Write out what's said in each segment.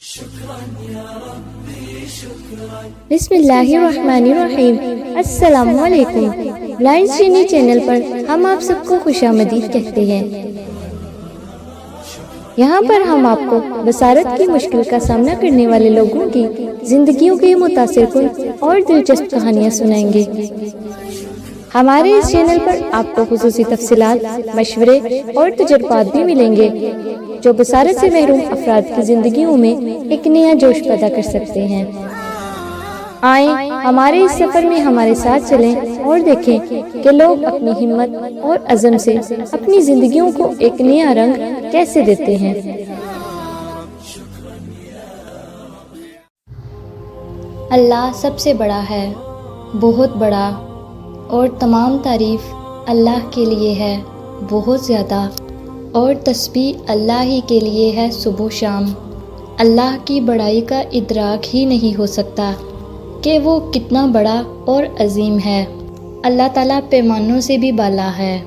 بسم اللہ الرحمن الرحیم۔ السلام علیکم۔ بلائنڈ چینی چینل پر ہم آپ سب کو خوش آمدید کہتے ہیں۔ یہاں پر ہم آپ کو بصارت کی مشکل کا سامنا کرنے والے لوگوں کی زندگیوں کی متاثر کن اور دلچسپ کہانیاں سنائیں گے۔ ہمارے اس چینل پر آپ کو خصوصی تفصیلات، مشورے اور تجربات بھی ملیں گے جو بصارت سے محروم افراد کی زندگیوں میں ایک نیا جوش پیدا کر سکتے ہیں۔ آئیں ہمارے اس سفر میں ہمارے ساتھ چلیں اور دیکھیں کہ لوگ اپنی ہمت اور عزم سے اپنی زندگیوں کو ایک نیا رنگ کیسے دیتے ہیں۔ اللہ سب سے بڑا ہے، بہت بڑا، اور تمام تعریف اللہ کے لیے ہے، بہت زیادہ، اور تسبیح اللہ ہی کے لیے ہے صبح و شام۔ اللہ کی بڑائی کا ادراک ہی نہیں ہو سکتا کہ وہ کتنا بڑا اور عظیم ہے۔ اللہ تعالیٰ پیمانوں سے بھی بالا ہے۔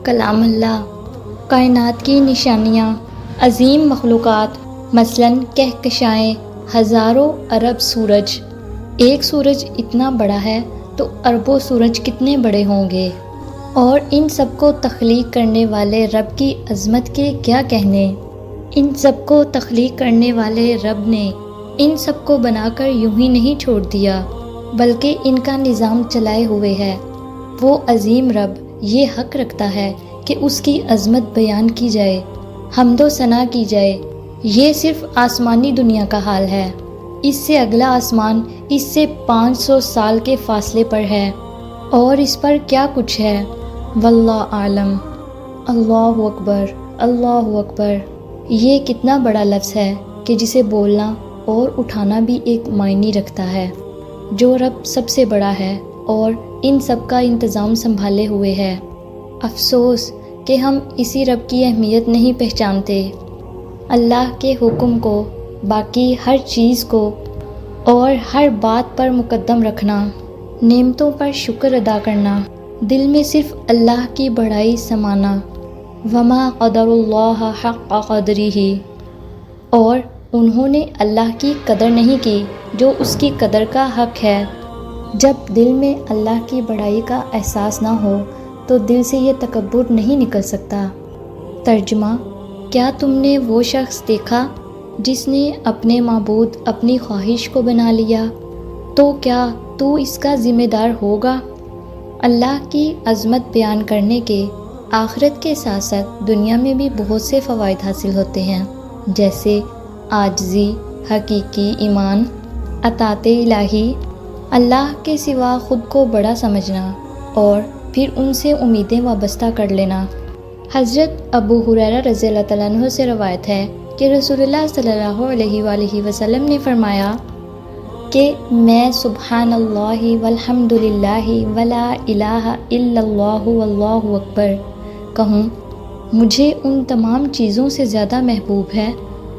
کلام اللہ، کائنات کی نشانیاں، عظیم مخلوقات، مثلاً کہکشائیں، ہزاروں ارب سورج۔ ایک سورج اتنا بڑا ہے تو اربوں سورج کتنے بڑے ہوں گے۔ اور ان سب کو تخلیق کرنے والے رب کی عظمت کے کیا کہنے۔ ان سب کو تخلیق کرنے والے رب نے ان سب کو بنا کر یوں ہی نہیں چھوڑ دیا، بلکہ ان کا نظام چلائے ہوئے ہے۔ وہ عظیم رب یہ حق رکھتا ہے کہ اس کی عظمت بیان کی جائے، حمد و ثنا کی جائے۔ یہ صرف آسمانی دنیا کا حال ہے۔ اس سے اگلا آسمان اس سے 500 سال کے فاصلے پر ہے، اور اس پر کیا کچھ ہے، واللہ عالم۔ اللہ اکبر، اللہ اکبر۔ یہ کتنا بڑا لفظ ہے کہ جسے بولنا اور اٹھانا بھی ایک معنی رکھتا ہے۔ جو رب سب سے بڑا ہے اور ان سب کا انتظام سنبھالے ہوئے ہے۔ افسوس کہ ہم اسی رب کی اہمیت نہیں پہچانتے۔ اللہ کے حکم کو، باقی ہر چیز کو اور ہر بات پر مقدم رکھنا، نعمتوں پر شکر ادا کرنا، دل میں صرف اللہ کی بڑائی سمانا، وما قدر اللہ حق قدرہ، اور انہوں نے اللہ کی قدر نہیں کی جو اس کی قدر کا حق ہے۔ جب دل میں اللہ کی بڑائی کا احساس نہ ہو تو دل سے یہ تکبر نہیں نکل سکتا۔ ترجمہ: کیا تم نے وہ شخص دیکھا جس نے اپنے معبود اپنی خواہش کو بنا لیا؟ تو کیا تو اس کا ذمہ دار ہوگا؟ اللہ کی عظمت بیان کرنے کے آخرت کے ساتھ ساتھ دنیا میں بھی بہت سے فوائد حاصل ہوتے ہیں، جیسے عاجزی، حقیقی ایمان، اطاعت الہی، اللہ کے سوا خود کو بڑا سمجھنا، اور پھر ان سے امیدیں وابستہ کر لینا۔ حضرت ابو ہریرہ رضی اللہ تعالیٰ عنہ سے روایت ہے کہ رسول اللہ صلی اللہ علیہ وآلہ وسلم نے فرمایا کہ میں سبحان اللہ والحمد للہ ولا الہ الا اللہ واللہ اکبر کہوں، مجھے ان تمام چیزوں سے زیادہ محبوب ہے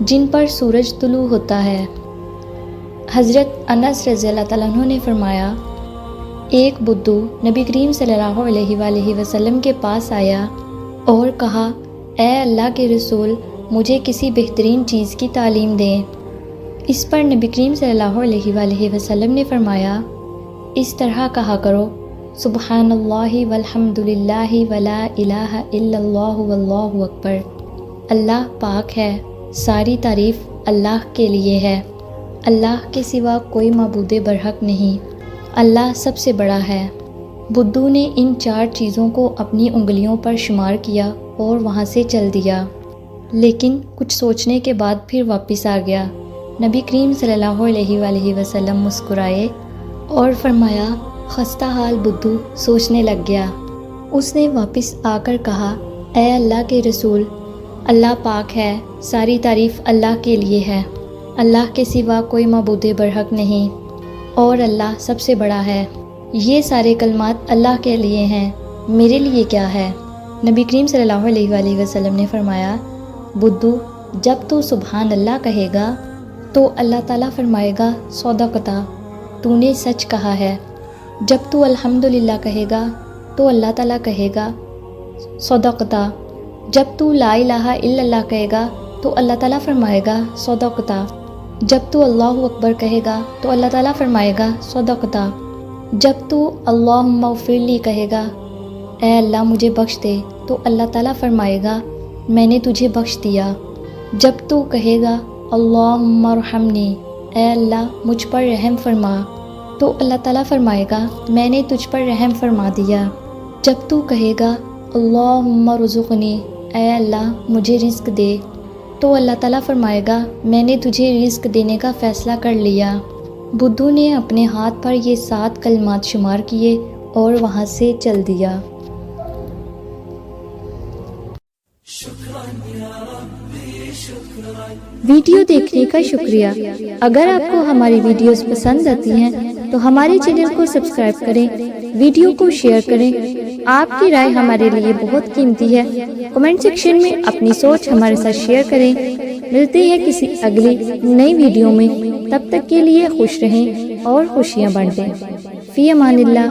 جن پر سورج طلوع ہوتا ہے۔ حضرت انس رضی اللہ تعالیٰ عنہ نے فرمایا، ایک بدو نبی کریم صلی اللہ علیہ وآلہ وسلم کے پاس آیا اور کہا، اے اللہ کے رسول، مجھے کسی بہترین چیز کی تعلیم دیں۔ اس پر نبی کریم صلی اللہ علیہ وآلہ وسلم نے فرمایا، اس طرح کہا کرو، سبحان اللہ والحمد للہ ولا الہ الا اللہ واللہ اکبر۔ اللہ پاک ہے، ساری تعریف اللہ کے لیے ہے، اللہ کے سوا کوئی معبود برحق نہیں، اللہ سب سے بڑا ہے۔ بدو نے ان 4 چیزوں کو اپنی انگلیوں پر شمار کیا اور وہاں سے چل دیا، لیکن کچھ سوچنے کے بعد پھر واپس آ گیا۔ نبی کریم صلی اللہ علیہ وآلہ وسلم مسکرائے اور فرمایا، خستہ حال بدو سوچنے لگ گیا۔ اس نے واپس آ کر کہا، اے اللہ کے رسول، اللہ پاک ہے، ساری تعریف اللہ کے لیے ہے، اللہ کے سوا کوئی معبود برحق نہیں، اور اللہ سب سے بڑا ہے۔ یہ سارے کلمات اللہ کے لیے ہیں، میرے لیے کیا ہے؟ نبی کریم صلی اللہ علیہ وآلہ وسلم نے فرمایا، بدو جب تو سبحان اللہ کہے گا تو اللہ تعالیٰ فرمائے گا، صدقتا، تو نے سچ کہا ہے۔ جب تو الحمدللہ کہے گا تو اللہ تعالیٰ کہے گا، صدقتا۔ جب تو لا الہ الا اللہ کہے گا تو اللہ تعالیٰ فرمائے گا، صدقتا۔ جب تو اللہ اکبر کہے گا تو اللہ تعالیٰ فرمائے گا صدقتا۔ جب تو اللہم اغفر لی کہے گا، اے اللہ مجھے بخش دے، تو اللہ تعالیٰ فرمائے گا میں نے تجھے بخش دیا۔ جب تو کہے گا اللہم ارحمنی، اے اللہ مجھ پر رحم فرما، تو اللہ تعالیٰ فرمائے گا میں نے تجھ پر رحم فرما دیا۔ جب تو کہے گا اللہم ارزقنی، اے اللہ مجھے رزق دے، تو اللہ تعالیٰ فرمائے گا میں نے تجھے رزق دینے کا فیصلہ کر لیا۔ بدھو نے اپنے ہاتھ پر یہ 7 کلمات شمار کیے اور وہاں سے چل دیا۔ ویڈیو دیکھنے کا شکریہ۔ اگر آپ کو ہماری ویڈیوز پسند آتی ہیں تو ہمارے چینل کو سبسکرائب کریں، ویڈیو کو شیئر کریں۔ آپ کی رائے ہمارے لیے بہت قیمتی ہے۔ کمنٹ سیکشن میں اپنی سوچ ہمارے ساتھ شیئر کریں۔ ملتے ہیں کسی اگلی نئی ویڈیو میں، تب تک کے لیے خوش رہیں اور خوشیاں بانٹیں۔ فی امان اللہ۔